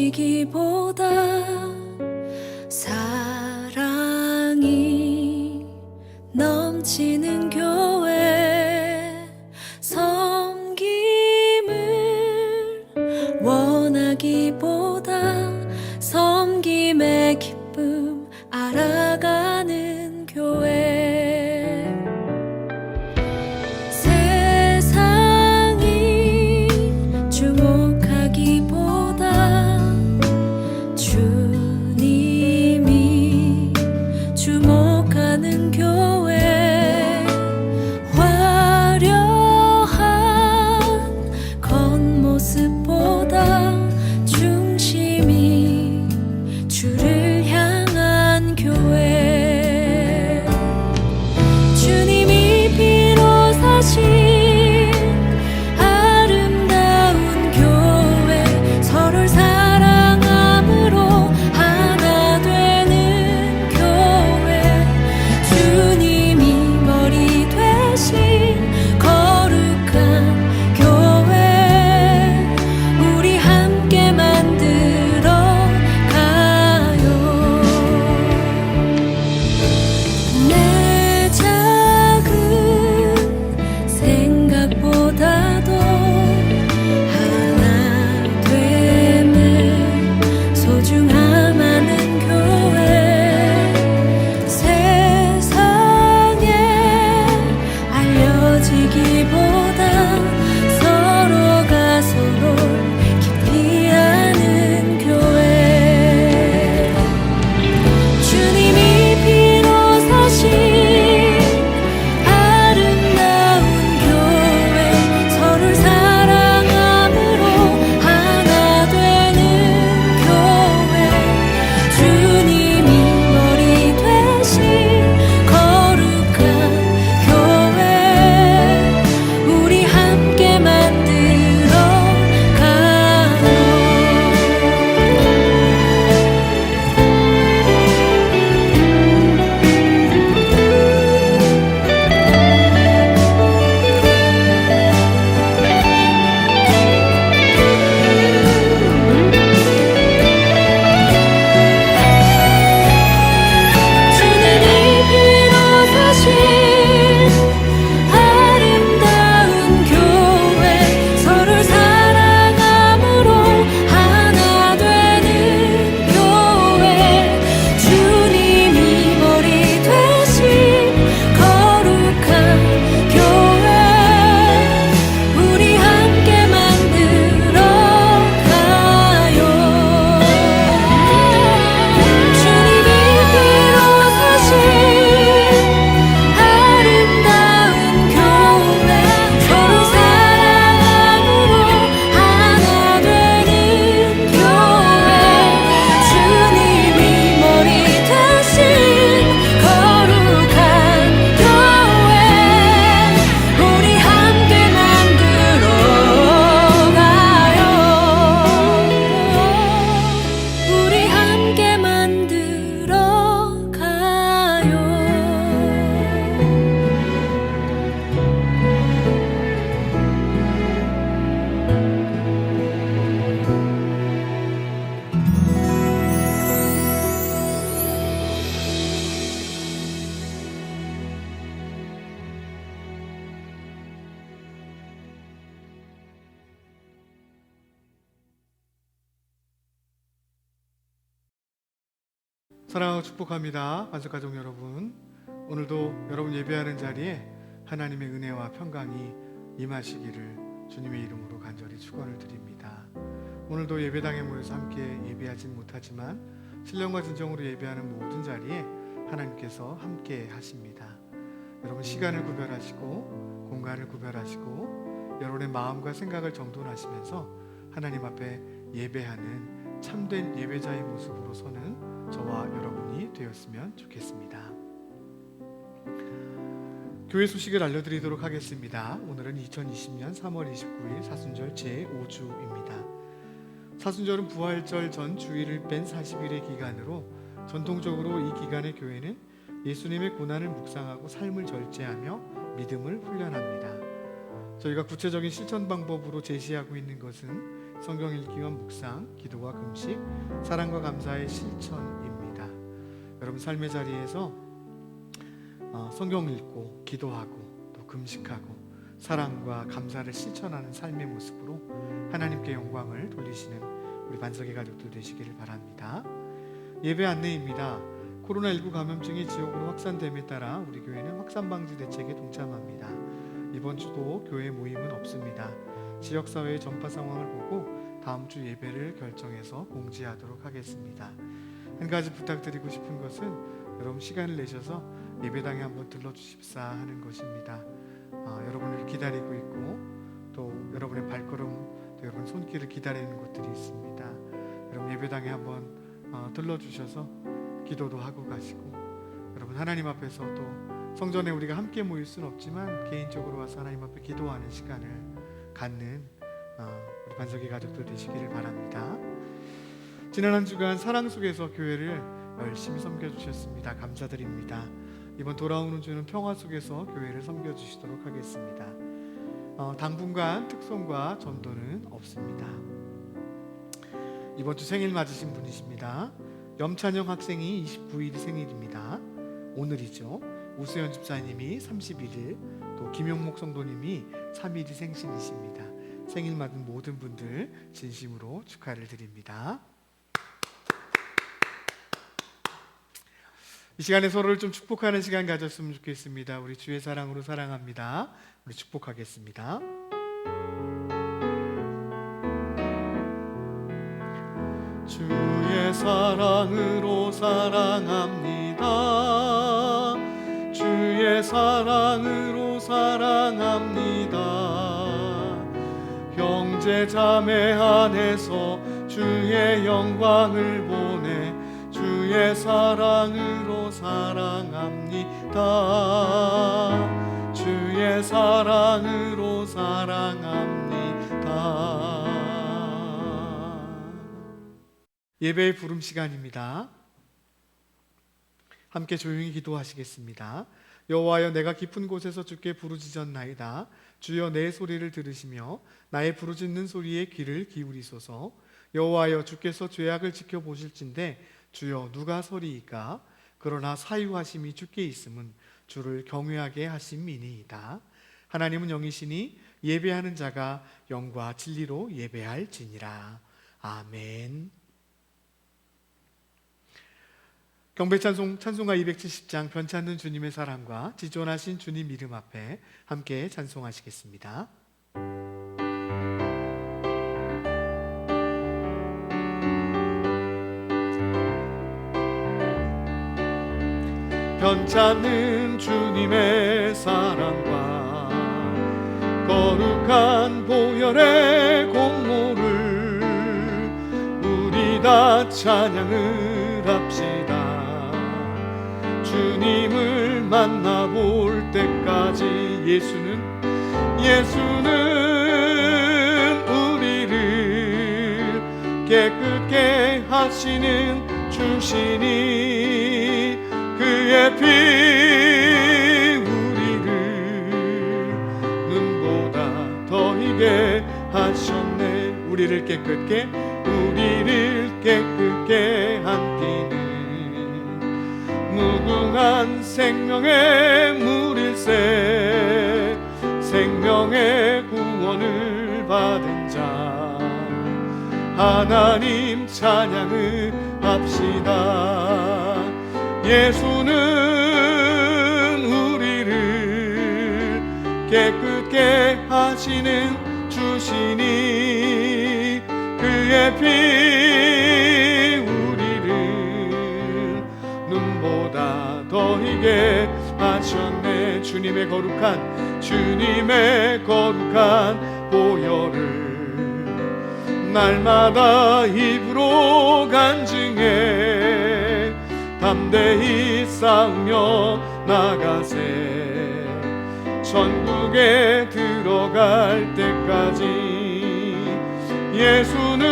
알려지기보다 사랑이 넘치는 교회, 섬김을 원하기보다 섬김의 기쁨 알아가는 교회. 세상이 주목하기보다 주님이 주목하는 교회. 화려한 겉모습보다 중심이 주를 향한 교회. 주님이 피로 사신 아름다운 교회, 서로를 사랑함으로 하나 되는 교회. 주님이 머리 되신 거룩한 교회, 우리 함께 만들어 가요. 내 작은 생각보다도 하나 됨을 소중함 아는 교회. 세상에 알려지기보다 서로가 서로를 깊이 아는 교회. 주님이 피로 사신 아름다운 교회, 서로를 사랑함으로 하나 되는 교회. 주님이 머리 되신 거룩한 교회, 우리 함께 만들어 가요. 주님이 피로 사신 아름다운 교회, 서로를 사랑함으로 하나 되는 교회. 주님이 머리 되신 거룩한 교회, 우리 함께 만들어 가요. 주님이 피로 사신 아름다운 교회, 서로 사랑함으로 하나 되는 교회. 주님이 머리 되신 거룩한 교회, 우리 함께 만들어 가요. 우리 함께 만들어 가요. 사랑하고 축복합니다. 만석가족 여러분, 오늘도 여러분 예배하는 자리에 하나님의 은혜와 평강이 임하시기를 주님의 이름으로 간절히 축원을 드립니다. 오늘도 예배당에 모여서 함께 예배하진 못하지만 신령과 진정으로 예배하는 모든 자리에 하나님께서 함께 하십니다. 여러분 시간을 구별하시고 공간을 구별하시고 여러분의 마음과 생각을 정돈하시면서 하나님 앞에 예배하는 참된 예배자의 모습으로 서는 저와 여러분이 되었으면 좋겠습니다. 교회 소식을 알려드리도록 하겠습니다. 오늘은 2020년 3월 29일 사순절 제5주입니다. 사순절은 부활절 전 주일을 뺀 40일의 기간으로 전통적으로 이 기간에 교회는 예수님의 고난을 묵상하고 삶을 절제하며 믿음을 훈련합니다. 저희가 구체적인 실천 방법으로 제시하고 있는 것은 성경 읽기와 묵상, 기도와 금식, 사랑과 감사의 실천입니다. 여러분 삶의 자리에서 성경 읽고 기도하고 또 금식하고 사랑과 감사를 실천하는 삶의 모습으로 하나님께 영광을 돌리시는 우리 반석의 가족들 되시기를 바랍니다. 예배 안내입니다. 코로나19 감염증이 지역으로 확산됨에 따라 우리 교회는 확산 방지 대책에 동참합니다. 이번 주도 교회 모임은 없습니다. 지역사회의 전파 상황을 보고 다음 주 예배를 결정해서 공지하도록 하겠습니다. 한 가지 부탁드리고 싶은 것은 여러분 시간을 내셔서 예배당에 한번 들러주십사 하는 것입니다. 여러분을 기다리고 있고 또 여러분의 발걸음, 또 여러분 손길을 기다리는 곳들이 있습니다. 여러분 예배당에 한번 들러주셔서 기도도 하고 가시고, 여러분 하나님 앞에서 또 성전에 우리가 함께 모일 수는 없지만 개인적으로 와서 하나님 앞에 기도하는 시간을 갖는 우리 반석의 가족들 되시기를 바랍니다. 지난 한 주간 사랑 속에서 교회를 열심히 섬겨주셨습니다. 감사드립니다. 이번 돌아오는 주는 평화 속에서 교회를 섬겨주시도록 하겠습니다. 당분간 특송과 전도는 없습니다. 이번 주 생일 맞으신 분이십니다. 염찬영 학생이 29일이 생일입니다. 오늘이죠. 우수연 집사님이 31일, 또 김용목 성도님이 3일이 생신이십니다. 생일 맞은 모든 분들 진심으로 축하를 드립니다. 이 시간에 서로를 좀 축복하는 시간 가졌으면 좋겠습니다. 우리 주의 사랑으로 사랑합니다. 우리 축복하겠습니다. 주의 사랑으로 사랑합니다. 주의 사랑으로 사랑합니다. 형제 자매 안에서 주의 영광을 보내 주의 사랑으로 사랑합니다. 주의 사랑으로 사랑합니다. 예배의 부름 시간입니다. 함께 조용히 기도하시겠습니다. 여호와여, 내가 깊은 곳에서 주께 부르짖었나이다. 주여, 내 소리를 들으시며 나의 부르짖는 소리에 귀를 기울이소서. 여호와여, 주께서 죄악을 지켜보실진데 주여, 누가 서리이까? 그러나 사유하심이 주께 있음은 주를 경외하게 하심이니이다. 하나님은 영이시니 예배하는 자가 영과 진리로 예배할지니라. 아멘. 경배찬송 찬송가 270장 변찮는 주님의 사랑과 지존하신 주님 이름 앞에 함께 찬송하시겠습니다. 변찮는 주님의 사랑과 거룩한 보혈의 공로를 우리 다 찬양을 합시다. 주님을 만나볼 때까지 예수는 우리를 깨끗게 하시는 주시니 그의 피 우리를 눈보다 더 희게 하셨네. 우리를 깨끗게 한 피는 무궁한 생명의 물일세. 생명의 구원을 받은 자 하나님 찬양을 합시다. 예수는 우리를 깨끗게 하시는 주시니 그의 피 우리를 눈보다 더 희게 하셨네. 주님의 거룩한 보혈을 날마다 입으로 간증해 담대히 싸우며 나가세. 천국에 들어갈 때까지 예수는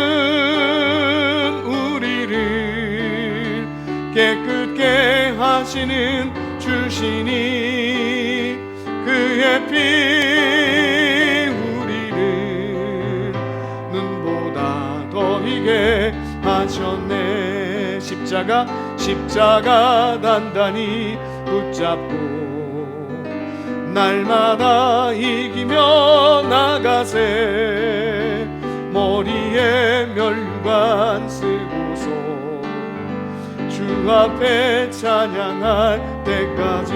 우리를 깨끗게 하시는 주시니 그의 피 우리를 눈보다 하셨네. 십자가 단단히 붙잡고 날마다 이기며 나가세. 머리에 멸관 쓰고서 주 앞에 찬양할 때까지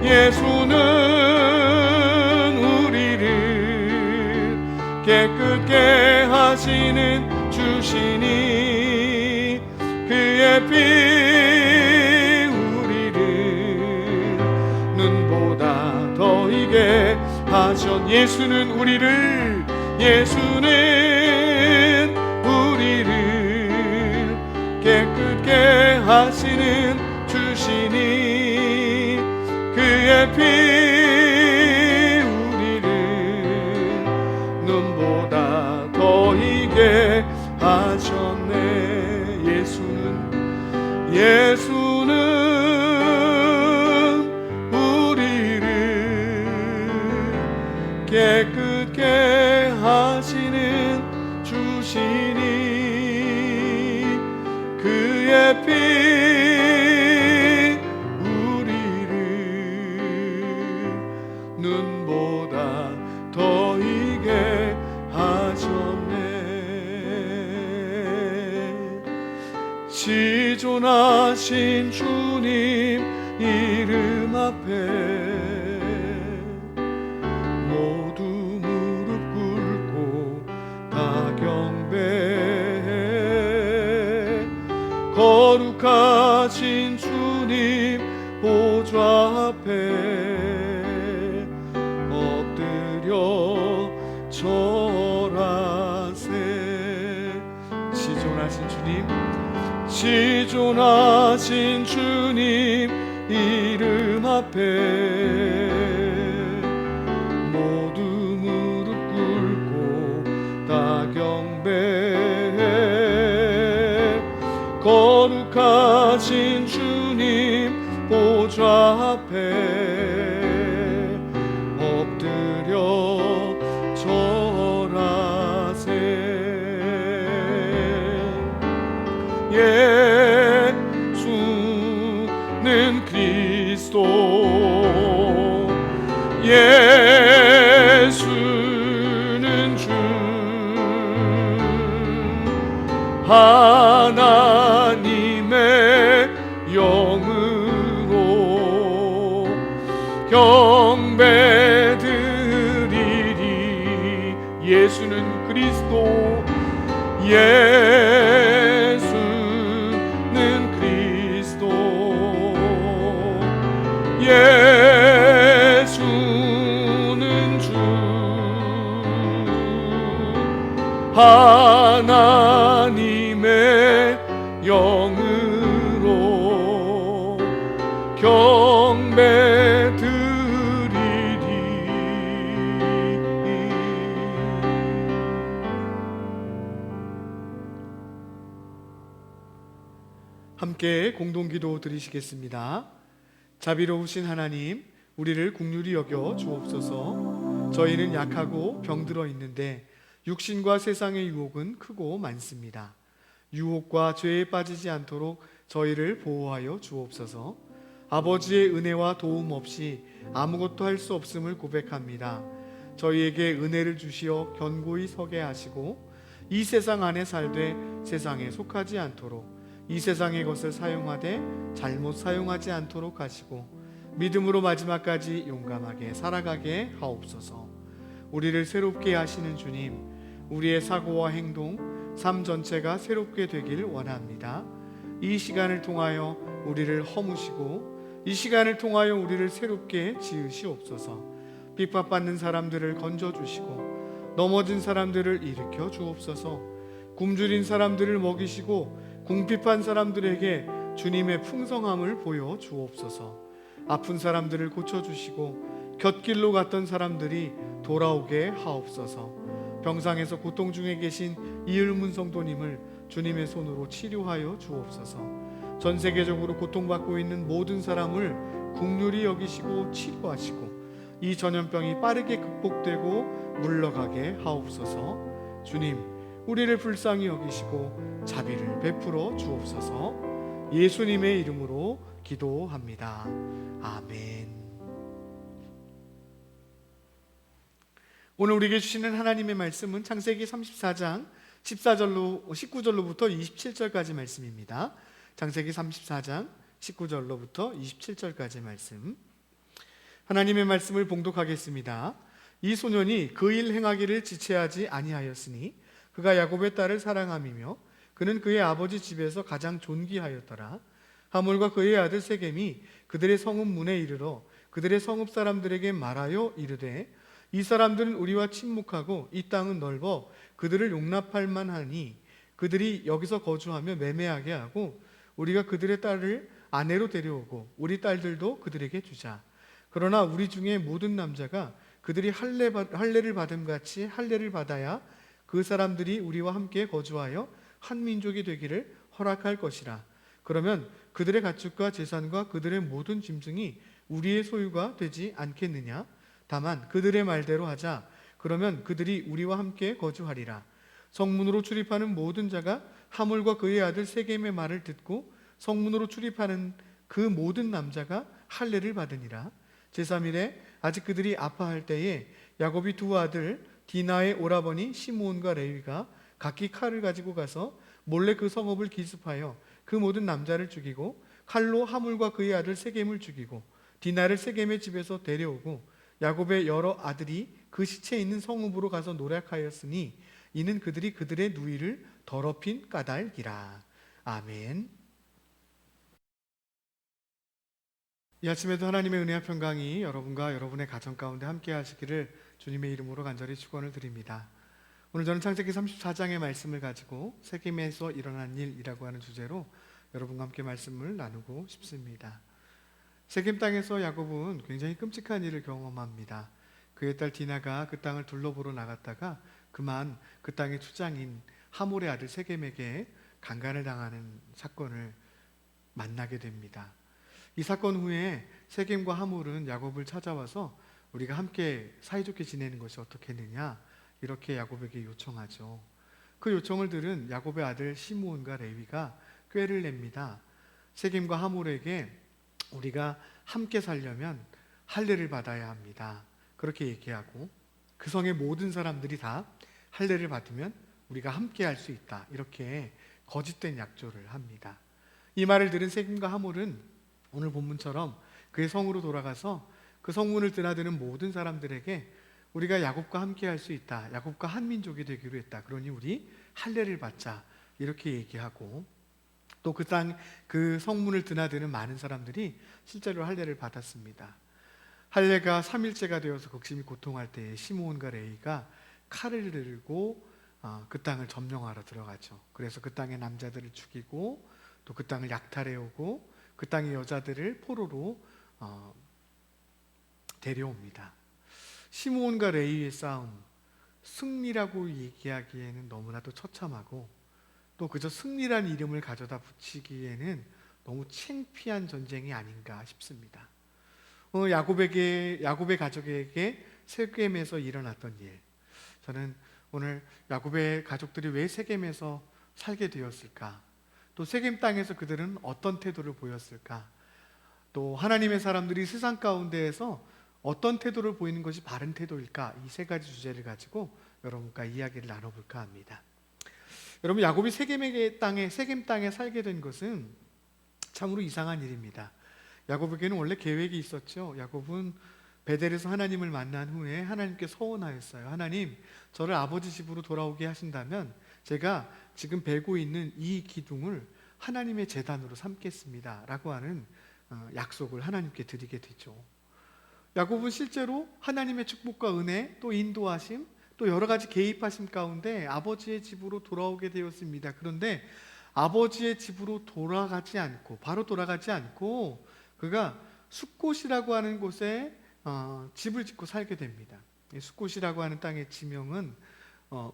예수는 우리를 깨끗게 하시는 주시니 그의 피 우리를 눈보다 더 이게 하셨. 예수는 우리를 깨끗게 하시는 주시니 그의 피 우리를 눈보다 더 이게 하셨네. 예수는 우리를 깨끗게 하시는 주시니 그의 피 우리를 눈보다 더 이게 하셨네. 시존하신 주님 이름 앞에 모두 무릎 꿇고 다 경배해. 거룩하신 주님 보좌 앞에 엎드려 절하세. 시존하신 주님 이름 앞에 모두 무릎 꿇고 다 경배해. 거룩하신 주님 보좌 앞에 엎드려 절하세. 예수는 그리스도 예수는 주 하나님의 영으로 경배드리리. 예수는 그리스도 예수는 그리스도 예수는 주 하나님의 영으로 경배드리리. 함께 공동기도 드리시겠습니다. 자비로우신 하나님, 우리를 긍휼히 여겨 주옵소서. 저희는 약하고 병들어 있는데 육신과 세상의 유혹은 크고 많습니다. 유혹과 죄에 빠지지 않도록 저희를 보호하여 주옵소서. 아버지의 은혜와 도움 없이 아무것도 할 수 없음을 고백합니다. 저희에게 은혜를 주시어 견고히 서게 하시고 이 세상 안에 살되 세상에 속하지 않도록 이 세상의 것을 사용하되 잘못 사용하지 않도록 하시고 믿음으로 마지막까지 용감하게 살아가게 하옵소서. 우리를 새롭게 하시는 주님, 우리의 사고와 행동, 삶 전체가 새롭게 되길 원합니다. 이 시간을 통하여 우리를 허무시고 이 시간을 통하여 우리를 새롭게 지으시옵소서. 핍박받는 사람들을 건져주시고 넘어진 사람들을 일으켜 주옵소서. 굶주린 사람들을 먹이시고 궁핍한 사람들에게 주님의 풍성함을 보여 주옵소서. 아픈 사람들을 고쳐주시고 곁길로 갔던 사람들이 돌아오게 하옵소서. 병상에서 고통 중에 계신 이을문 성도님을 주님의 손으로 치료하여 주옵소서. 전 세계적으로 고통받고 있는 모든 사람을 긍휼히 여기시고 치료하시고 이 전염병이 빠르게 극복되고 물러가게 하옵소서. 주님, 우리를 불쌍히 여기시고 자비를 베풀어 주옵소서. 예수님의 이름으로 기도합니다. 아멘. 오늘 우리에게 주시는 하나님의 말씀은 창세기 34장 19절로부터 27절까지 말씀입니다. 창세기 34장 19절로부터 27절까지 말씀. 하나님의 말씀을 봉독하겠습니다. 이 소년이 그 일 행하기를 지체하지 아니하였으니 그가 야곱의 딸을 사랑함이며 그는 그의 아버지 집에서 가장 존귀하였더라. 하물과 그의 아들 세겜이 그들의 성읍 문에 이르러 그들의 성읍 사람들에게 말하여 이르되 이 사람들은 우리와 친묵하고 이 땅은 넓어 그들을 용납할 만하니 그들이 여기서 거주하며 매매하게 하고 우리가 그들의 딸을 아내로 데려오고 우리 딸들도 그들에게 주자. 그러나 우리 중에 모든 남자가 그들이 할례를 받음같이 할례를 받아야 그 사람들이 우리와 함께 거주하여 한 민족이 되기를 허락할 것이라. 그러면 그들의 가축과 재산과 그들의 모든 짐승이 우리의 소유가 되지 않겠느냐? 다만 그들의 말대로 하자. 그러면 그들이 우리와 함께 거주하리라. 성문으로 출입하는 모든 자가 하물과 그의 아들 세겜의 말을 듣고 성문으로 출입하는 그 모든 남자가 할례를 받으니라. 제3일에 아직 그들이 아파할 때에 야곱이 두 아들 디나의 오라버니 시므온과 레위가 각기 칼을 가지고 가서 몰래 그 성읍을 기습하여 그 모든 남자를 죽이고 칼로 하물과 그의 아들 세겜을 죽이고 디나를 세겜의 집에서 데려오고 야곱의 여러 아들이 그 시체 있는 성읍으로 가서 노력하였으니 이는 그들이 그들의 누이를 더럽힌 까닭이라. 아멘. 이 아침에도 하나님의 은혜와 평강이 여러분과 여러분의 가정 가운데 함께 하시기를 주님의 이름으로 간절히 축원을 드립니다. 오늘 저는 창세기 34장의 말씀을 가지고 세겜에서 일어난 일이라고 하는 주제로 여러분과 함께 말씀을 나누고 싶습니다. 세겜 땅에서 야곱은 굉장히 끔찍한 일을 경험합니다. 그의 딸 디나가 그 땅을 둘러보러 나갔다가 그만 그 땅의 추장인 하몰의 아들 세겜에게 강간을 당하는 사건을 만나게 됩니다. 이 사건 후에 세겜과 하몰은 야곱을 찾아와서 우리가 함께 사이좋게 지내는 것이 어떻겠느냐 이렇게 야곱에게 요청하죠. 그 요청을 들은 야곱의 아들 시므온과 레위가 꾀를 냅니다. 세겜과 하몰에게 우리가 함께 살려면 할례를 받아야 합니다. 그렇게 얘기하고 그 성의 모든 사람들이 다 할례를 받으면 우리가 함께 할 수 있다. 이렇게 거짓된 약조를 합니다. 이 말을 들은 세겜과 하몰은 오늘 본문처럼 그의 성으로 돌아가서 그 성문을 드나드는 모든 사람들에게 우리가 야곱과 함께 할 수 있다. 야곱과 한 민족이 되기로 했다. 그러니 우리 할례를 받자. 이렇게 얘기하고 또 그 성문을 드나드는 많은 사람들이 실제로 할례를 받았습니다. 할례가 3일째가 되어서 극심히 고통할 때에 시므온과 레위가 칼을 들고 그 땅을 점령하러 들어가죠. 그래서 그 땅의 남자들을 죽이고 또 그 땅을 약탈해 오고 그 땅의 여자들을 포로로 데려옵니다. 시므온과 레위의 싸움, 승리라고 얘기하기에는 너무나도 처참하고 또 그저 승리란 이름을 가져다 붙이기에는 너무 창피한 전쟁이 아닌가 싶습니다. 야곱의 가족에게 세겜에서 일어났던 일, 저는 오늘 야곱의 가족들이 왜 세겜에서 살게 되었을까? 또 세겜 땅에서 그들은 어떤 태도를 보였을까? 또 하나님의 사람들이 세상 가운데에서 어떤 태도를 보이는 것이 바른 태도일까? 이 세 가지 주제를 가지고 여러분과 이야기를 나눠볼까 합니다. 여러분, 야곱이 세겜 땅에 살게 된 것은 참으로 이상한 일입니다. 야곱에게는 원래 계획이 있었죠. 야곱은 베델에서 하나님을 만난 후에 하나님께 서원하였어요. 하나님, 저를 아버지 집으로 돌아오게 하신다면 제가 지금 베고 있는 이 기둥을 하나님의 제단으로 삼겠습니다 라고 하는 약속을 하나님께 드리게 되죠. 야곱은 실제로 하나님의 축복과 은혜, 또 인도하심, 또 여러 가지 개입하심 가운데 아버지의 집으로 돌아오게 되었습니다. 그런데 아버지의 집으로 바로 돌아가지 않고 그가 숫곳이라고 하는 곳에 집을 짓고 살게 됩니다. 숫곳이라고 하는 땅의 지명은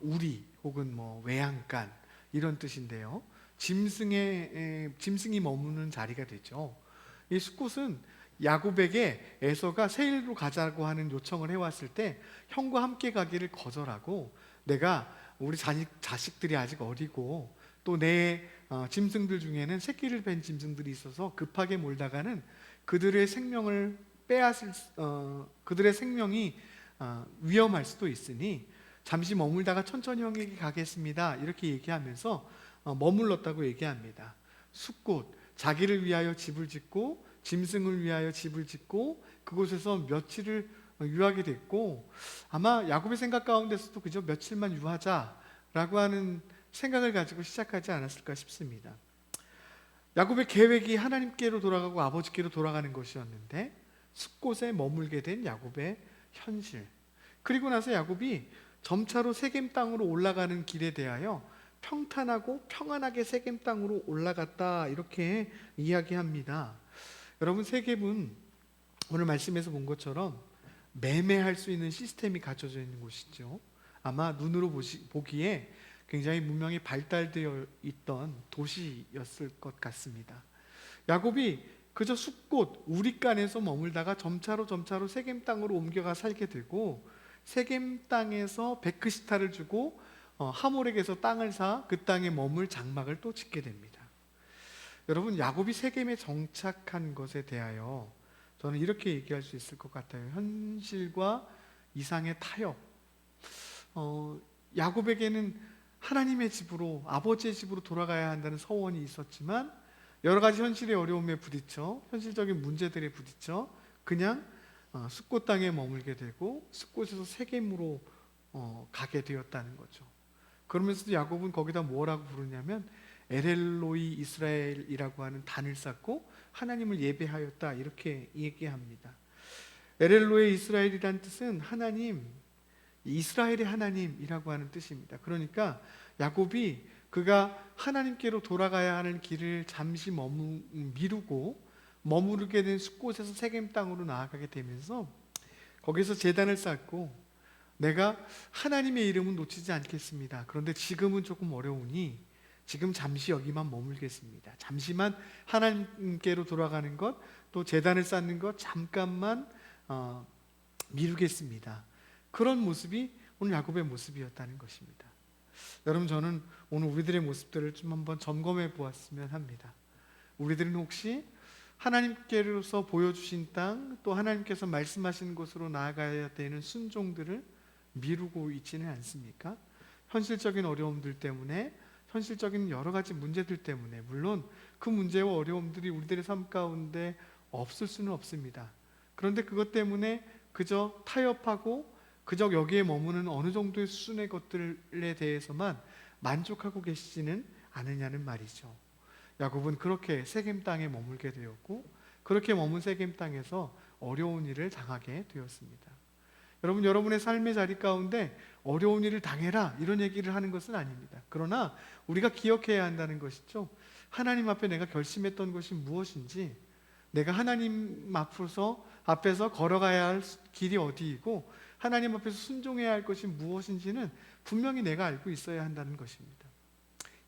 우리 혹은 외양간 이런 뜻인데요. 짐승이 머무는 자리가 되죠. 이 숫곳은 야곱에게 에서가 세일로 가자고 하는 요청을 해왔을 때 형과 함께 가기를 거절하고 내가 우리 자식들이 아직 어리고 또 내 짐승들 중에는 새끼를 뺀 짐승들이 있어서 급하게 몰다가는 그들의 생명을 그들의 생명이 위험할 수도 있으니 잠시 머물다가 천천히 형에게 가겠습니다. 이렇게 얘기하면서 머물렀다고 얘기합니다. 숫곳, 자기를 위하여 집을 짓고 짐승을 위하여 집을 짓고 그곳에서 며칠을 유하게 됐고, 아마 야곱의 생각 가운데서도 그저 며칠만 유하자라고 하는 생각을 가지고 시작하지 않았을까 싶습니다. 야곱의 계획이 하나님께로 돌아가고 아버지께로 돌아가는 것이었는데 숫곳에 머물게 된 야곱의 현실, 그리고 나서 야곱이 점차로 세겜 땅으로 올라가는 길에 대하여 평탄하고 평안하게 세겜 땅으로 올라갔다, 이렇게 이야기합니다. 여러분, 세겜은 오늘 말씀에서 본 것처럼 매매할 수 있는 시스템이 갖춰져 있는 곳이죠. 아마 눈으로 보기에 굉장히 문명이 발달되어 있던 도시였을 것 같습니다. 야곱이 그저 숫곳 우리간에서 머물다가 점차로 세겜 땅으로 옮겨가 살게 되고, 세겜 땅에서 베크시타를 주고 하몰에게서 땅을 사 그 땅에 머물 장막을 또 짓게 됩니다. 여러분, 야곱이 세겜에 정착한 것에 대하여 저는 이렇게 얘기할 수 있을 것 같아요. 현실과 이상의 타협. 야곱에게는 하나님의 집으로, 아버지의 집으로 돌아가야 한다는 서원이 있었지만 여러 가지 현실의 어려움에 부딪혀, 현실적인 문제들에 부딪혀 그냥 숫곳 땅에 머물게 되고 숫곳에서 세겜으로 가게 되었다는 거죠. 그러면서도 야곱은 거기다 뭐라고 부르냐면 엘엘로이 이스라엘이라고 하는 단을 쌓고 하나님을 예배하였다, 이렇게 얘기합니다. 엘엘로이 이스라엘이란 뜻은 하나님, 이스라엘의 하나님이라고 하는 뜻입니다. 그러니까 야곱이 그가 하나님께로 돌아가야 하는 길을 잠시 미루고 머무르게 된 숫곳에서 세겜 땅으로 나아가게 되면서 거기서 제단을 쌓고, 내가 하나님의 이름은 놓치지 않겠습니다. 그런데 지금은 조금 어려우니 지금 잠시 여기만 머물겠습니다. 잠시만 하나님께로 돌아가는 것, 또 제단을 쌓는 것 잠깐만 미루겠습니다. 그런 모습이 오늘 야곱의 모습이었다는 것입니다. 여러분, 저는 오늘 우리들의 모습들을 좀 한번 점검해 보았으면 합니다. 우리들은 혹시 하나님께로서 보여주신 땅, 또 하나님께서 말씀하신 곳으로 나아가야 되는 순종들을 미루고 있지는 않습니까? 현실적인 어려움들 때문에, 현실적인 여러 가지 문제들 때문에, 물론 그 문제와 어려움들이 우리들의 삶 가운데 없을 수는 없습니다. 그런데 그것 때문에 그저 타협하고 그저 여기에 머무는 어느 정도의 수준의 것들에 대해서만 만족하고 계시지는 않으냐는 말이죠. 야곱은 그렇게 세겜 땅에 머물게 되었고, 그렇게 머문 세겜 땅에서 어려운 일을 당하게 되었습니다. 여러분, 여러분의 삶의 자리 가운데 어려운 일을 당해라, 이런 얘기를 하는 것은 아닙니다. 그러나 우리가 기억해야 한다는 것이죠. 하나님 앞에 내가 결심했던 것이 무엇인지, 내가 하나님 앞에서 걸어가야 할 길이 어디이고 하나님 앞에서 순종해야 할 것이 무엇인지는 분명히 내가 알고 있어야 한다는 것입니다.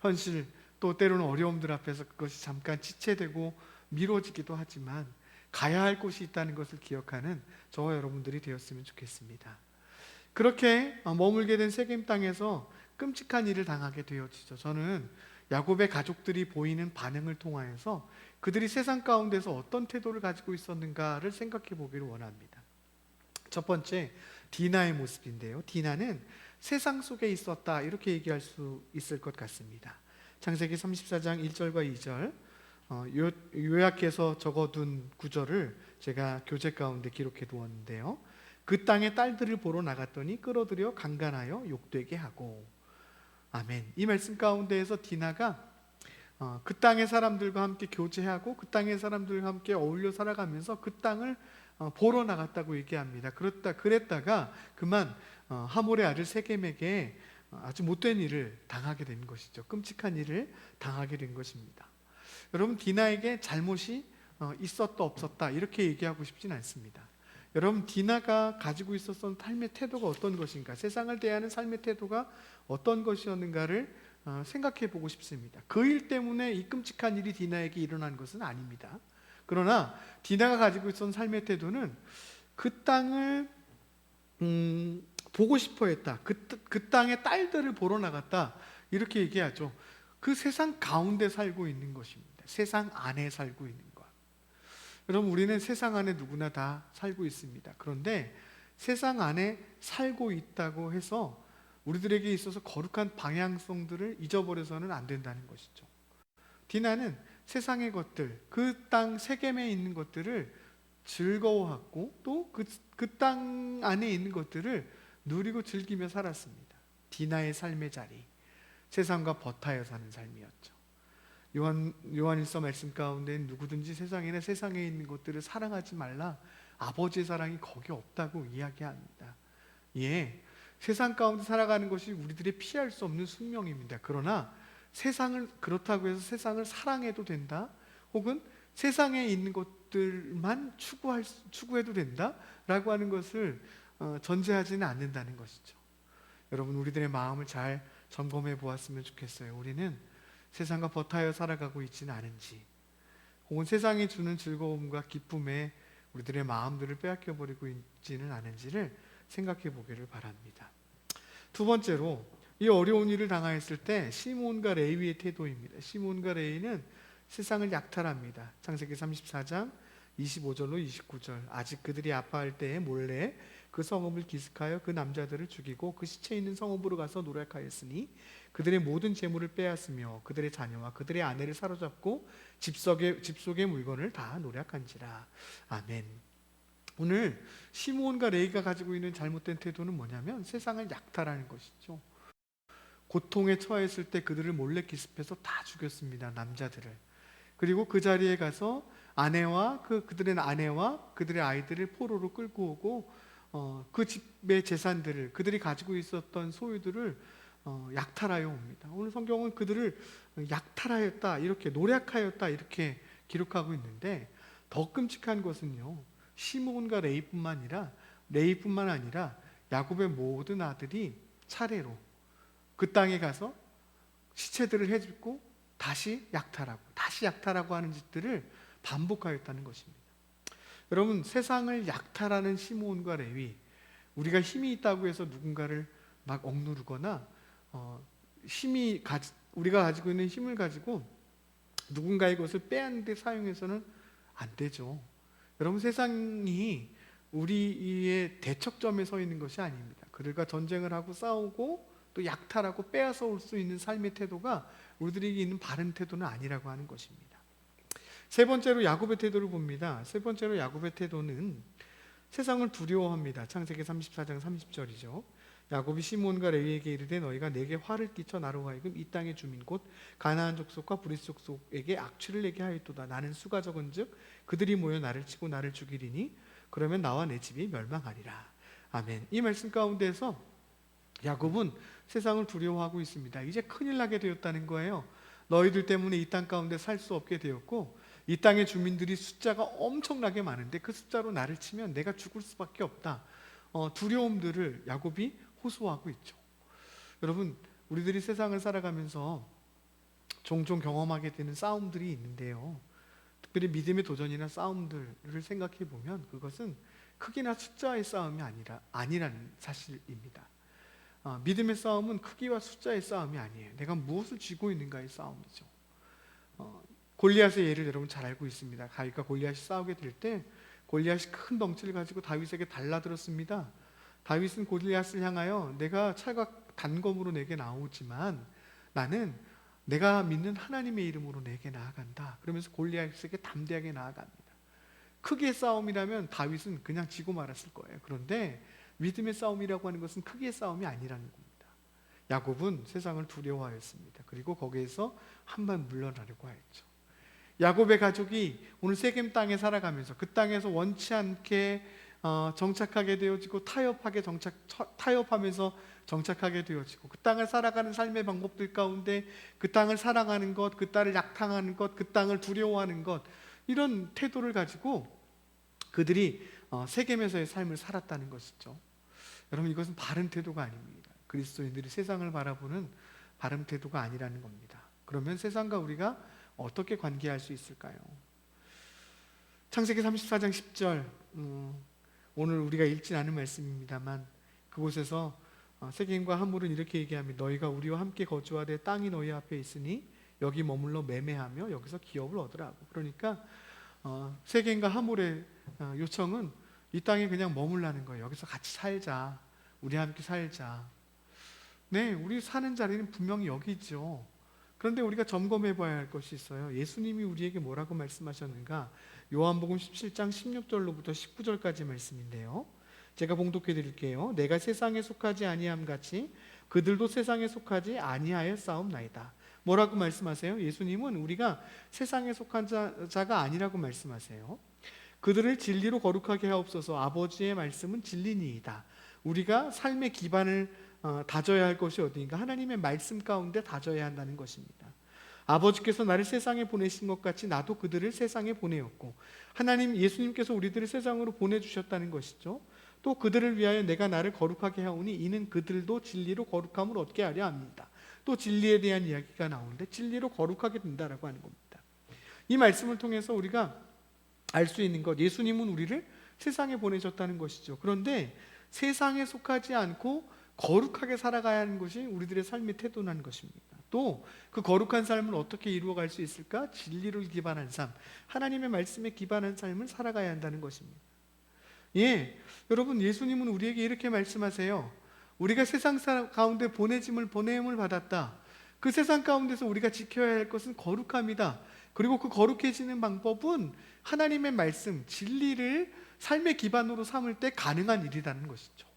현실, 또 때로는 어려움들 앞에서 그것이 잠깐 지체되고 미뤄지기도 하지만 가야 할 곳이 있다는 것을 기억하는 저와 여러분들이 되었으면 좋겠습니다. 그렇게 머물게 된 세겜 땅에서 끔찍한 일을 당하게 되어지죠. 저는 야곱의 가족들이 보이는 반응을 통하여서 그들이 세상 가운데서 어떤 태도를 가지고 있었는가를 생각해 보기를 원합니다. 첫 번째, 디나의 모습인데요. 디나는 세상 속에 있었다, 이렇게 얘기할 수 있을 것 같습니다. 창세기 34장 1절과 2절 요약해서 적어둔 구절을 제가 교재 가운데 기록해 두었는데요. 그 땅의 딸들을 보러 나갔더니 끌어들여 강간하여 욕되게 하고. 아멘. 이 말씀 가운데에서 디나가 그 땅의 사람들과 함께 교제하고 그 땅의 사람들과 함께 어울려 살아가면서 그 땅을 보러 나갔다고 얘기합니다. 그랬다가 그만 하몰의 아들 세겜에게 아주 못된 일을 당하게 된 것이죠. 끔찍한 일을 당하게 된 것입니다. 여러분, 디나에게 잘못이 있었다 없었다 이렇게 얘기하고 싶진 않습니다. 여러분, 디나가 가지고 있었던 삶의 태도가 어떤 것인가, 세상을 대하는 삶의 태도가 어떤 것이었는가를 생각해 보고 싶습니다. 그 일 때문에 이 끔찍한 일이 디나에게 일어난 것은 아닙니다. 그러나 디나가 가지고 있었던 삶의 태도는 그 땅을 보고 싶어 했다. 그 땅의 딸들을 보러 나갔다. 이렇게 얘기하죠. 그 세상 가운데 살고 있는 것입니다. 세상 안에 살고 있는 것. 여러분, 우리는 세상 안에 누구나 다 살고 있습니다. 그런데 세상 안에 살고 있다고 해서 우리들에게 있어서 거룩한 방향성들을 잊어버려서는 안 된다는 것이죠. 디나는 세상의 것들, 그 땅 세겜에 있는 것들을 즐거워하고 또 그 땅 안에 있는 것들을 누리고 즐기며 살았습니다. 디나의 삶의 자리, 세상과 버타여 사는 삶이었죠. 요한일서 말씀 가운데 누구든지 세상에 있는 것들을 사랑하지 말라. 아버지의 사랑이 거기 없다고 이야기합니다. 예, 세상 가운데 살아가는 것이 우리들이 피할 수 없는 숙명입니다. 그러나 세상을 그렇다고 해서 세상을 사랑해도 된다, 혹은 세상에 있는 것들만 추구해도 된다라고 하는 것을 전제하지는 않는다는 것이죠. 여러분, 우리들의 마음을 잘 점검해 보았으면 좋겠어요. 우리는 세상과 버타여 살아가고 있지는 않은지, 혹은 세상이 주는 즐거움과 기쁨에 우리들의 마음들을 빼앗겨 버리고 있지는 않은지를 생각해 보기를 바랍니다. 두 번째로, 이 어려운 일을 당하였을 때 시몬과 레위의 태도입니다. 시몬과 레위는 세상을 약탈합니다. 창세기 34장 25절로 29절. 아직 그들이 아파할 때에 몰래 그 성읍을 기습하여 그 남자들을 죽이고 그 시체 있는 성읍으로 가서 노력하였으니 그들의 모든 재물을 빼앗으며 그들의 자녀와 그들의 아내를 사로잡고 집 속의 물건을 다 노력한지라. 아멘. 오늘 시므온과 레위가 가지고 있는 잘못된 태도는 뭐냐면 세상을 약탈하는 것이죠. 고통에 처했을 때 그들을 몰래 기습해서 다 죽였습니다. 남자들을. 그리고 그 자리에 가서 그들의 아내와 그들의 아이들을 포로로 끌고 오고 그 집의 재산들을, 그들이 가지고 있었던 소유들을 약탈하여 옵니다. 오늘 성경은 그들을 약탈하였다, 이렇게 노략하였다 이렇게 기록하고 있는데, 더 끔찍한 것은요, 시므온과 레위뿐만 아니라 야곱의 모든 아들이 차례로 그 땅에 가서 시체들을 해집고 다시 약탈하고 하는 짓들을 반복하였다는 것입니다. 여러분, 세상을 약탈하는 시므온과 레위, 우리가 힘이 있다고 해서 누군가를 막 억누르거나 우리가 가지고 있는 힘을 가지고 누군가의 것을 빼앗는 데 사용해서는 안 되죠. 여러분, 세상이 우리의 대척점에 서 있는 것이 아닙니다. 그들과 전쟁을 하고 싸우고 또 약탈하고 빼앗아 올 수 있는 삶의 태도가 우리들에게 있는 바른 태도는 아니라고 하는 것입니다. 세 번째로 야곱의 태도를 봅니다. 세 번째로 야곱의 태도는 세상을 두려워합니다. 창세기 34장 30절이죠. 야곱이 시므온과 레위에게 이르되 너희가 내게 화를 끼쳐 나로 하여금 이 땅의 주민 곧 가나안 족속과 브리스 족속에게 악취를 내게 하였도다. 나는 수가 적은즉 그들이 모여 나를 치고 나를 죽이리니 그러면 나와 내 집이 멸망하리라. 아멘. 이 말씀 가운데서 야곱은 세상을 두려워하고 있습니다. 이제 큰일 나게 되었다는 거예요. 너희들 때문에 이 땅 가운데 살 수 없게 되었고 이 땅의 주민들이 숫자가 엄청나게 많은데 그 숫자로 나를 치면 내가 죽을 수밖에 없다. 두려움들을 야곱이 호소하고 있죠. 여러분, 우리들이 세상을 살아가면서 종종 경험하게 되는 싸움들이 있는데요, 특별히 믿음의 도전이나 싸움들을 생각해 보면 그것은 크기나 숫자의 싸움이 아니라는 사실입니다. 믿음의 싸움은 크기와 숫자의 싸움이 아니에요. 내가 무엇을 쥐고 있는가의 싸움이죠. 골리앗의 예를 여러분 잘 알고 있습니다. 다윗과 골리앗이 싸우게 될 때 골리앗이 큰 덩치를 가지고 다윗에게 달라들었습니다. 다윗은 골리앗을 향하여 내가 찰각 단검으로 내게 나오지만 나는 내가 믿는 하나님의 이름으로 내게 나아간다. 그러면서 골리앗에게 담대하게 나아갑니다. 크기의 싸움이라면 다윗은 그냥 지고 말았을 거예요. 그런데 믿음의 싸움이라고 하는 것은 크기의 싸움이 아니라는 겁니다. 야곱은 세상을 두려워하였습니다. 그리고 거기에서 한 발 물러나려고 하였죠. 야곱의 가족이 오늘 세겜 땅에 살아가면서 그 땅에서 원치 않게 정착하게 되어지고 타협하면서 정착하게 되어지고 그 땅을 살아가는 삶의 방법들 가운데 그 땅을 사랑하는 것, 그 땅을 약탈하는 것, 그 땅을 두려워하는 것, 이런 태도를 가지고 그들이 세겜에서의 삶을 살았다는 것이죠. 여러분, 이것은 바른 태도가 아닙니다. 그리스도인들이 세상을 바라보는 바른 태도가 아니라는 겁니다. 그러면 세상과 우리가 어떻게 관계할 수 있을까요? 창세기 34장 10절, 오늘 우리가 읽진 않은 말씀입니다만 그곳에서 세겜과 하물은 이렇게 얘기합니다. 너희가 우리와 함께 거주하되 땅이 너희 앞에 있으니 여기 머물러 매매하며 여기서 기업을 얻으라고. 그러니까 세겜과 하물의 요청은 이 땅에 그냥 머물라는 거예요. 여기서 같이 살자. 우리 함께 살자. 네, 우리 사는 자리는 분명히 여기죠. 그런데 우리가 점검해 봐야 할 것이 있어요. 예수님이 우리에게 뭐라고 말씀하셨는가? 요한복음 17장 16절로부터 19절까지 말씀인데요. 제가 봉독해 드릴게요. 내가 세상에 속하지 아니함 같이 그들도 세상에 속하지 아니하여 싸움나이다. 뭐라고 말씀하세요? 예수님은 우리가 세상에 속한 자가 아니라고 말씀하세요. 그들을 진리로 거룩하게 하옵소서. 아버지의 말씀은 진리니이다. 우리가 삶의 기반을 다져야 할 것이 어디인가? 하나님의 말씀 가운데 다져야 한다는 것입니다. 아버지께서 나를 세상에 보내신 것 같이 나도 그들을 세상에 보내었고, 하나님 예수님께서 우리들을 세상으로 보내주셨다는 것이죠. 또 그들을 위하여 내가 나를 거룩하게 하오니 이는 그들도 진리로 거룩함을 얻게 하려 합니다. 또 진리에 대한 이야기가 나오는데 진리로 거룩하게 된다라고 하는 겁니다. 이 말씀을 통해서 우리가 알 수 있는 것, 예수님은 우리를 세상에 보내셨다는 것이죠. 그런데 세상에 속하지 않고 거룩하게 살아가야 하는 것이 우리들의 삶의 태도라는 것입니다. 또 그 거룩한 삶을 어떻게 이루어갈 수 있을까? 진리를 기반한 삶, 하나님의 말씀에 기반한 삶을 살아가야 한다는 것입니다. 예, 여러분, 예수님은 우리에게 이렇게 말씀하세요. 우리가 세상 가운데 보냄을 받았다. 그 세상 가운데서 우리가 지켜야 할 것은 거룩함이다. 그리고 그 거룩해지는 방법은 하나님의 말씀, 진리를 삶의 기반으로 삼을 때 가능한 일이라는 것이죠.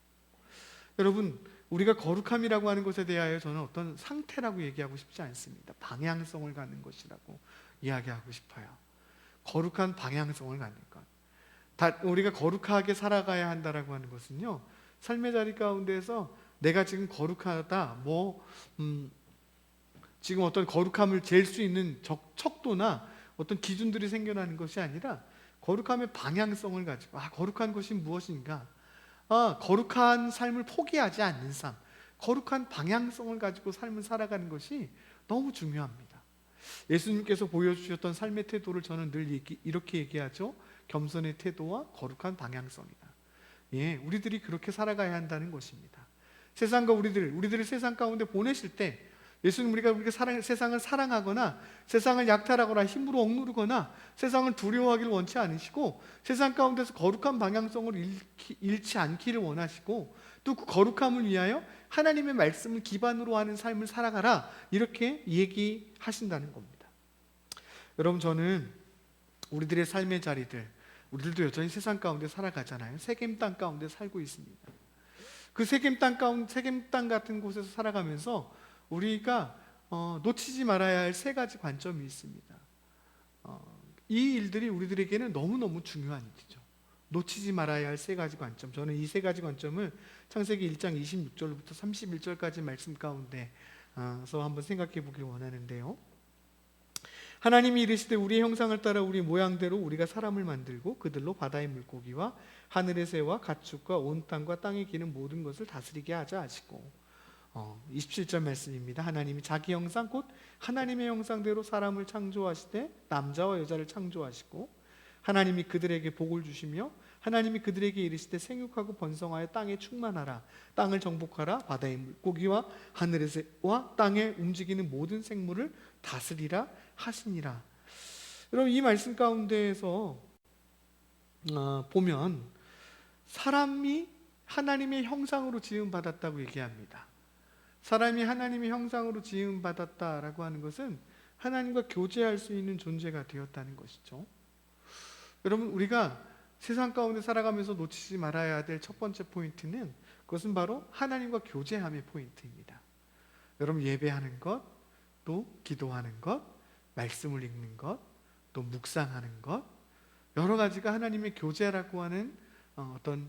여러분, 우리가 거룩함이라고 하는 것에 대하여 저는 어떤 상태라고 얘기하고 싶지 않습니다. 방향성을 갖는 것이라고 이야기하고 싶어요. 거룩한 방향성을 갖는 것. 우리가 거룩하게 살아가야 한다라고 하는 것은요, 삶의 자리 가운데에서 내가 지금 거룩하다, 지금 어떤 거룩함을 잴 수 있는 척도나 어떤 기준들이 생겨나는 것이 아니라 거룩함의 방향성을 가지고 거룩한 것이 무엇인가, 거룩한 삶을 포기하지 않는 삶, 거룩한 방향성을 가지고 삶을 살아가는 것이 너무 중요합니다. 예수님께서 보여주셨던 삶의 태도를 저는 늘 이렇게 얘기하죠. 겸손의 태도와 거룩한 방향성이다. 예, 우리들이 그렇게 살아가야 한다는 것입니다. 세상과 우리들을 세상 가운데 보내실 때 예수님, 우리가 세상을 사랑하거나 세상을 약탈하거나 힘으로 억누르거나 세상을 두려워하기를 원치 않으시고, 세상 가운데서 거룩한 방향성을 잃지 않기를 원하시고, 또 그 거룩함을 위하여 하나님의 말씀을 기반으로 하는 삶을 살아가라, 이렇게 얘기하신다는 겁니다. 여러분, 저는 우리들의 삶의 자리들, 우리들도 여전히 세상 가운데 살아가잖아요. 세겜 땅 가운데 살고 있습니다. 그 세겜 땅 같은 곳에서 살아가면서 우리가 놓치지 말아야 할 세 가지 관점이 있습니다. 이 일들이 우리들에게는 너무너무 중요한 일이죠. 놓치지 말아야 할 세 가지 관점. 저는 이 세 가지 관점을 창세기 1장 26절부터 31절까지 말씀 가운데서 한번 생각해 보길 원하는데요. 하나님이 이르시되 우리의 형상을 따라 우리 모양대로 우리가 사람을 만들고 그들로 바다의 물고기와 하늘의 새와 가축과 온 땅과 땅에 기는 모든 것을 다스리게 하자 하시고, 27절 말씀입니다. 하나님이 자기 형상 곧 하나님의 형상대로 사람을 창조하시되 남자와 여자를 창조하시고, 하나님이 그들에게 복을 주시며 하나님이 그들에게 이르시되 생육하고 번성하여 땅에 충만하라. 땅을 정복하라. 바다의 물고기와 하늘의 새와 땅에 움직이는 모든 생물을 다스리라 하시니라. 여러분, 이 말씀 가운데에서 보면 사람이 하나님의 형상으로 지음받았다고 얘기합니다. 사람이 하나님의 형상으로 지음받았다라고 하는 것은 하나님과 교제할 수 있는 존재가 되었다는 것이죠. 여러분, 우리가 세상 가운데 살아가면서 놓치지 말아야 될 첫 번째 포인트는, 그것은 바로 하나님과 교제함의 포인트입니다. 여러분, 예배하는 것, 또 기도하는 것, 말씀을 읽는 것, 또 묵상하는 것, 여러 가지가 하나님의 교제라고 하는 어떤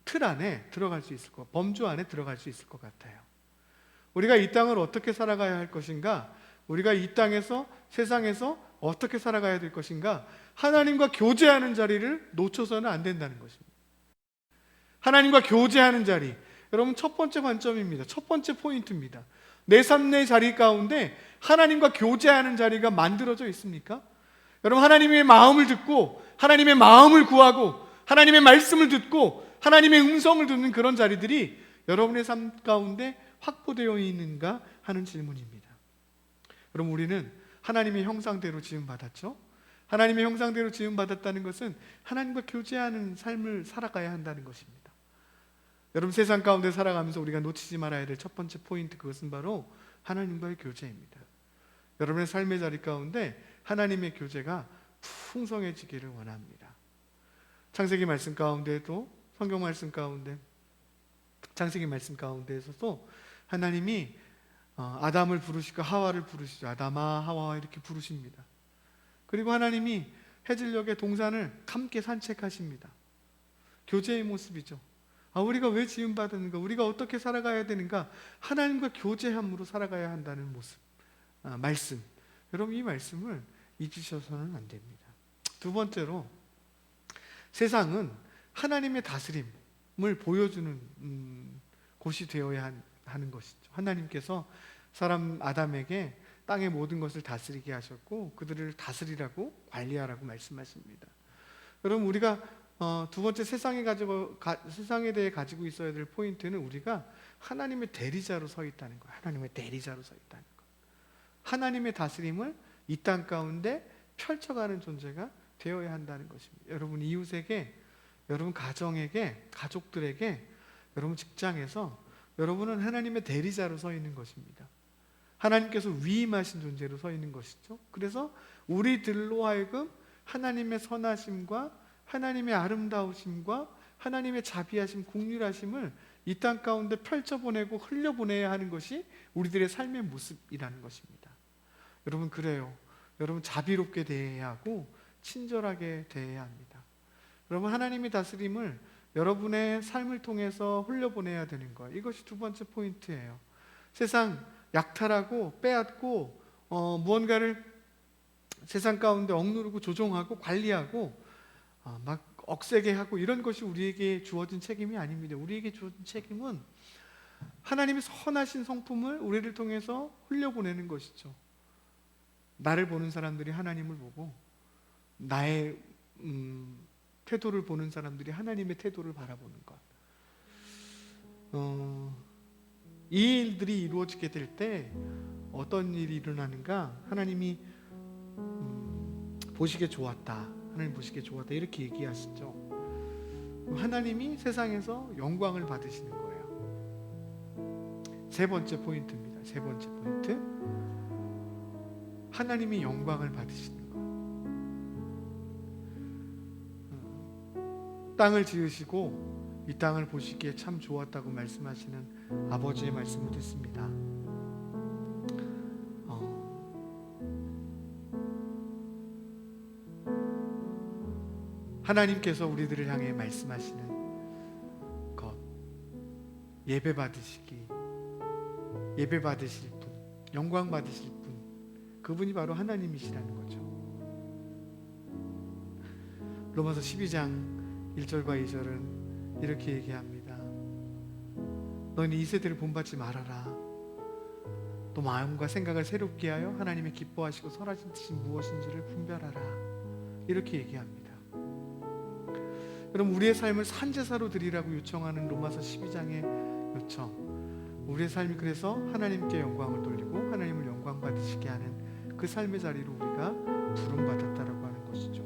틀 안에 들어갈 수 있을 것, 범주 안에 들어갈 수 있을 것 같아요. 우리가 이 땅을 어떻게 살아가야 할 것인가, 우리가 이 땅에서, 세상에서 어떻게 살아가야 될 것인가, 하나님과 교제하는 자리를 놓쳐서는 안 된다는 것입니다. 하나님과 교제하는 자리, 여러분, 첫 번째 관점입니다. 첫 번째 포인트입니다. 내 삶의 자리 가운데 하나님과 교제하는 자리가 만들어져 있습니까? 여러분, 하나님의 마음을 듣고 하나님의 마음을 구하고 하나님의 말씀을 듣고 하나님의 음성을 듣는 그런 자리들이 여러분의 삶 가운데 확보되어 있는가 하는 질문입니다. 여러분, 우리는 하나님의 형상대로 지음받았죠? 하나님의 형상대로 지음받았다는 것은 하나님과 교제하는 삶을 살아가야 한다는 것입니다. 여러분, 세상 가운데 살아가면서 우리가 놓치지 말아야 될 첫 번째 포인트, 그것은 바로 하나님과의 교제입니다. 여러분의 삶의 자리 가운데 하나님의 교제가 풍성해지기를 원합니다. 창세기 말씀 가운데도, 성경 말씀 가운데, 창세기 말씀 가운데에서도 하나님이 아담을 부르시고 하와를 부르시죠. 아담아 하와와 이렇게 부르십니다. 그리고 하나님이 해질녘에 동산을 함께 산책하십니다. 교제의 모습이죠. 우리가 왜 지음받았는가, 우리가 어떻게 살아가야 되는가, 하나님과 교제함으로 살아가야 한다는 모습, 말씀. 여러분, 이 말씀을 잊으셔서는 안 됩니다. 두 번째로, 세상은 하나님의 다스림을 보여주는 곳이 되어야 하는 것이죠. 하나님께서 사람 아담에게 땅의 모든 것을 다스리게 하셨고 그들을 다스리라고, 관리하라고 말씀하십니다. 여러분, 우리가 두 번째 세상에 대해 가지고 있어야 될 포인트는 우리가 하나님의 대리자로 서 있다는 거예요. 하나님의 대리자로 서 있다는 것. 하나님의 다스림을 이 땅 가운데 펼쳐가는 존재가 되어야 한다는 것입니다. 여러분, 이웃에게, 여러분 가정에게, 가족들에게, 여러분 직장에서 여러분은 하나님의 대리자로 서 있는 것입니다. 하나님께서 위임하신 존재로 서 있는 것이죠. 그래서 우리들로 하여금 하나님의 선하심과 하나님의 아름다우심과 하나님의 자비하심, 긍휼하심을 이 땅 가운데 펼쳐보내고 흘려보내야 하는 것이 우리들의 삶의 모습이라는 것입니다. 여러분, 그래요. 여러분, 자비롭게 대해야 하고 친절하게 대해야 합니다. 여러분, 하나님의 다스림을 여러분의 삶을 통해서 흘려보내야 되는 거예요. 이것이 두 번째 포인트예요. 세상 약탈하고 빼앗고 무언가를 세상 가운데 억누르고 조종하고 관리하고 막 억세게 하고 이런 것이 우리에게 주어진 책임이 아닙니다. 우리에게 주어진 책임은 하나님의 선하신 성품을 우리를 통해서 흘려보내는 것이죠. 나를 보는 사람들이 하나님을 보고 나의 태도를 보는 사람들이 하나님의 태도를 바라보는 것. 이 일들이 이루어지게 될 때 어떤 일이 일어나는가? 하나님이 보시기에 좋았다. 하나님 보시기에 좋았다. 이렇게 얘기하시죠. 하나님이 세상에서 영광을 받으시는 거예요. 세 번째 포인트입니다. 세 번째 포인트. 하나님이 영광을 받으시는 거예요. 땅을 지으시고 이 땅을 보시기에 참 좋았다고 말씀하시는 아버지의 말씀을 듣습니다. 하나님께서 우리들을 향해 말씀하시는 것, 예배 받으실 분, 영광 받으실 분, 그분이 바로 하나님이시라는 거죠. 로마서 12장 1절과 2절은 이렇게 얘기합니다. 너희는 이 세대를 본받지 말아라. 또 마음과 생각을 새롭게 하여 하나님의 기뻐하시고 선하신 뜻이 무엇인지를 분별하라. 이렇게 얘기합니다. 여러분, 우리의 삶을 산제사로 드리라고 요청하는 로마서 12장의 요청, 우리의 삶이 그래서 하나님께 영광을 돌리고 하나님을 영광 받으시게 하는 그 삶의 자리로 우리가 부름받았다라고 하는 것이죠.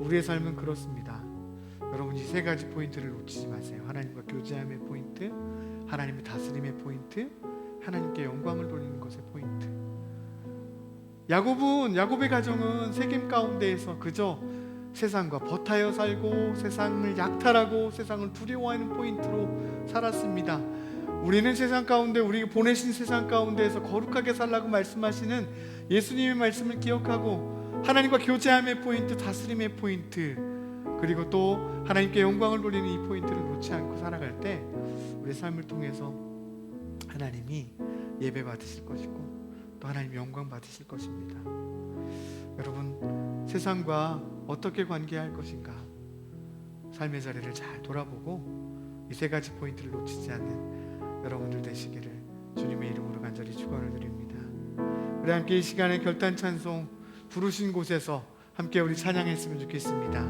우리의 삶은 그렇습니다. 여러분, 이 세 가지 포인트를 놓치지 마세요. 하나님과 교제함의 포인트, 하나님의 다스림의 포인트, 하나님께 영광을 돌리는 것의 포인트. 야곱의 가정은 세겜 가운데에서 그저 세상과 버타여 살고 세상을 약탈하고 세상을 두려워하는 포인트로 살았습니다. 우리는 세상 가운데, 우리에게 보내신 세상 가운데에서 거룩하게 살라고 말씀하시는 예수님의 말씀을 기억하고 하나님과 교제함의 포인트, 다스림의 포인트, 그리고 또 하나님께 영광을 돌리는 이 포인트를 놓지 않고 살아갈 때 우리의 삶을 통해서 하나님이 예배 받으실 것이고 또 하나님 영광 받으실 것입니다. 여러분, 세상과 어떻게 관계할 것인가, 삶의 자리를 잘 돌아보고 이 세 가지 포인트를 놓치지 않는 여러분들 되시기를 주님의 이름으로 간절히 축원을 드립니다. 우리 함께 이 시간에 결단 찬송 부르신 곳에서 함께 우리 찬양했으면 좋겠습니다.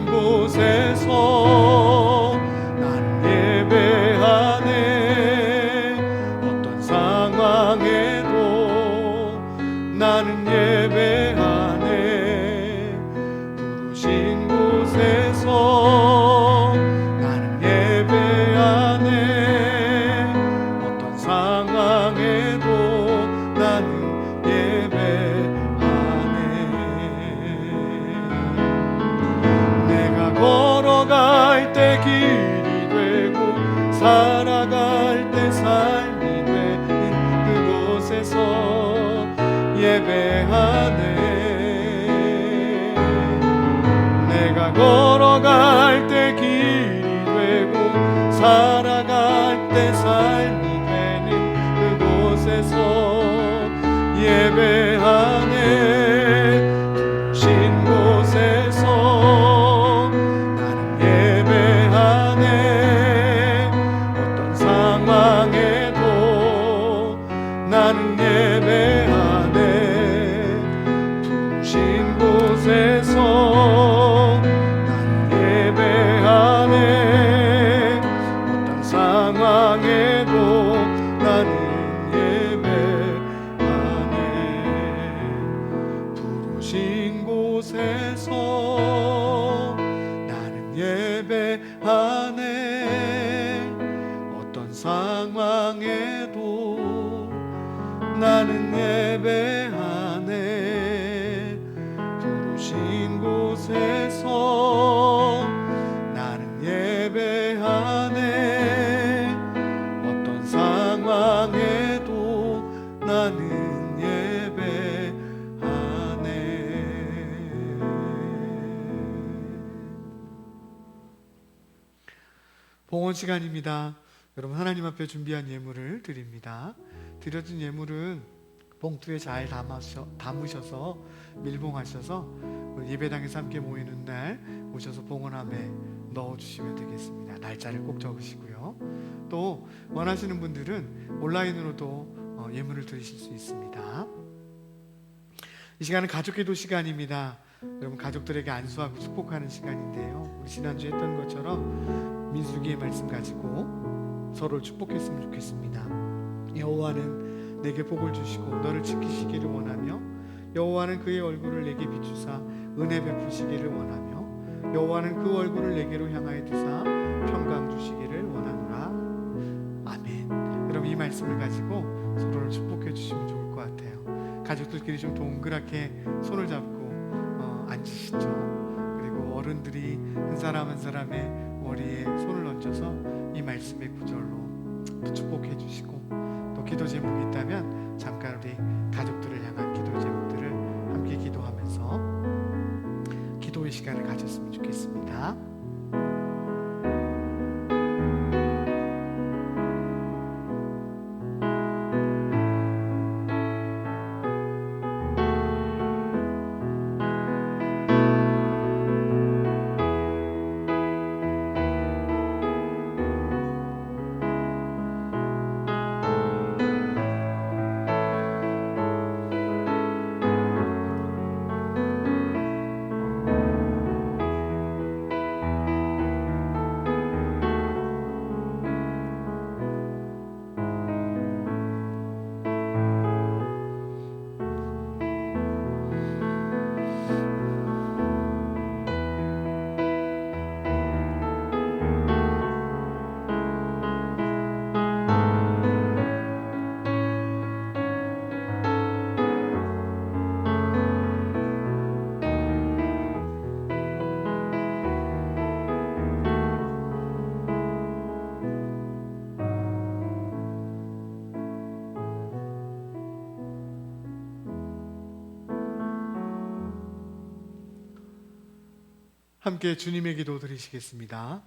부르신 곳에서 나는 예배하네. 어떤 상황에도 나는 예배하네. 부르신 곳에서 나는 예배하네. 어떤 상황에도 나는 예배하네. 내가 걸어갈 때 길이 되고 살아갈 때 삶이 되는 그곳에서 예배하네. 내가 걸어갈 때 길이 되고 살아갈 때 삶이 되는 그곳에서 예배하네. 부르신 곳에서 나는 예배하네. 어떤 상황에도 나는 예배하네. 부르신 곳에서 나는 예배하네. 어떤 상황에도 나는 부르신 곳에서 나는 예배하네. 어떤 상황에도 나는 예배하네. 부르신 곳에서 나는 예배하네. 어떤 상황에도 나는 예배하네. 봉헌 시간입니다. 여러분, 하나님 앞에 준비한 예물을 드립니다. 드려진 예물은 봉투에 잘 담으셔서 밀봉하셔서 예배당에서 함께 모이는 날 오셔서 봉헌함에 넣어주시면 되겠습니다. 날짜를 꼭 적으시고요. 또 원하시는 분들은 온라인으로도 예물을 드리실 수 있습니다. 이 시간은 가족기도 시간입니다. 여러분, 가족들에게 안수하고 축복하는 시간인데요, 우리 지난주에 했던 것처럼 민수기의 말씀 가지고 서로를 축복했으면 좋겠습니다. 여호와는 내게 복을 주시고 너를 지키시기를 원하며 여호와는 그의 얼굴을 내게 비추사 은혜 베푸시기를 원하며 여호와는 그 얼굴을 내게로 향하여 드사 평강 주시기를 원하노라. 아멘. 여러분, 이 말씀을 가지고 서로를 축복해 주시면 좋을 것 같아요. 가족들끼리 좀 동그랗게 손을 잡고 앉으시죠. 그리고 어른들이 한 사람 한 사람의 머리에 손을 얹어서 이 말씀의 구절로 또 축복해 주시고, 또 기도 제목이 있다면 잠깐 우리 가족들을 향한 기도 제목들을 함께 기도하면서 기도의 시간을 가졌으면 좋겠습니다. 함께 주님의 기도 드리시겠습니다.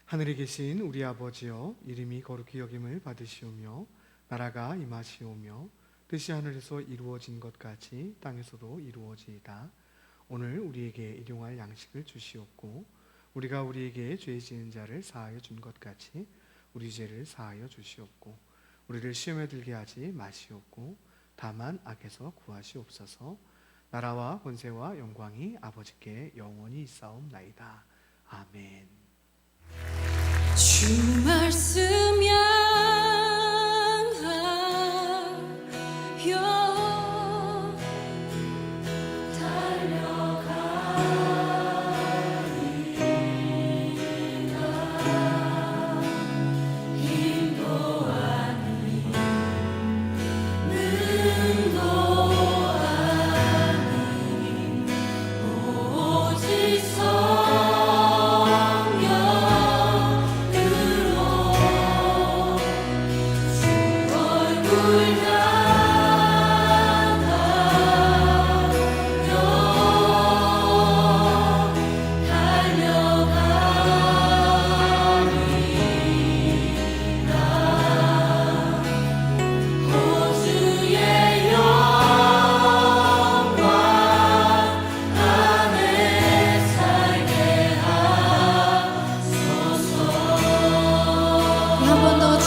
하늘에 계신 우리 아버지여, 이름이 거룩히 여김을 받으시오며 나라가 임하시오며 뜻이 하늘에서 이루어진 것 같이 땅에서도 이루어지이다. 오늘 우리에게 일용할 양식을 주시옵고 우리가 우리에게 죄 지은 자를 사하여 준 것 같이 우리 죄를 사하여 주시옵고 우리를 시험에 들게 하지 마시옵고 다만 악에서 구하시옵소서. 나라와 권세와 영광이 아버지께 영원히 있사옵나이다. 아멘. 주 말씀 향하여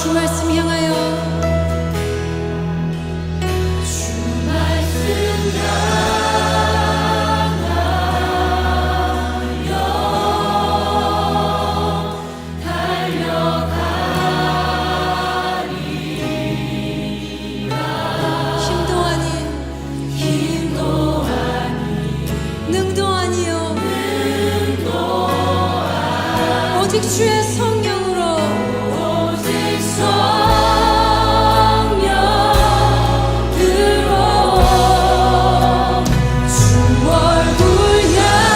주 말씀 향하여 오직 주의 성령으로 오직 성령으로 주 얼굴 향하여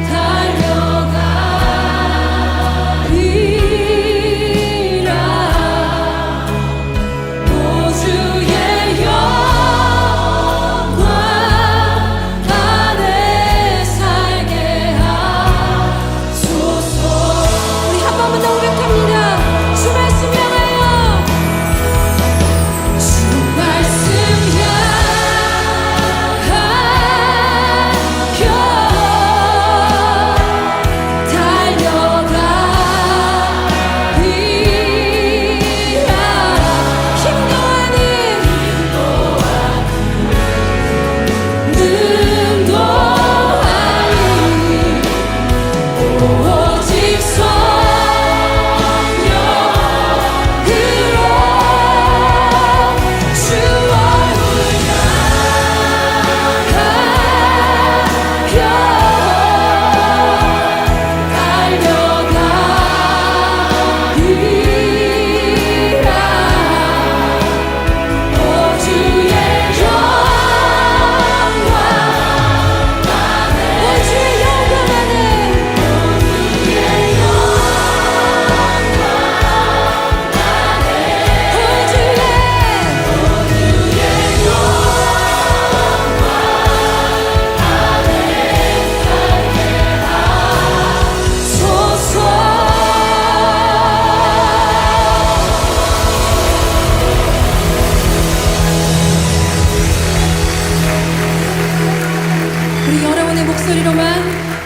달려가리라. 오 주의 우리 여러분의 목소리로만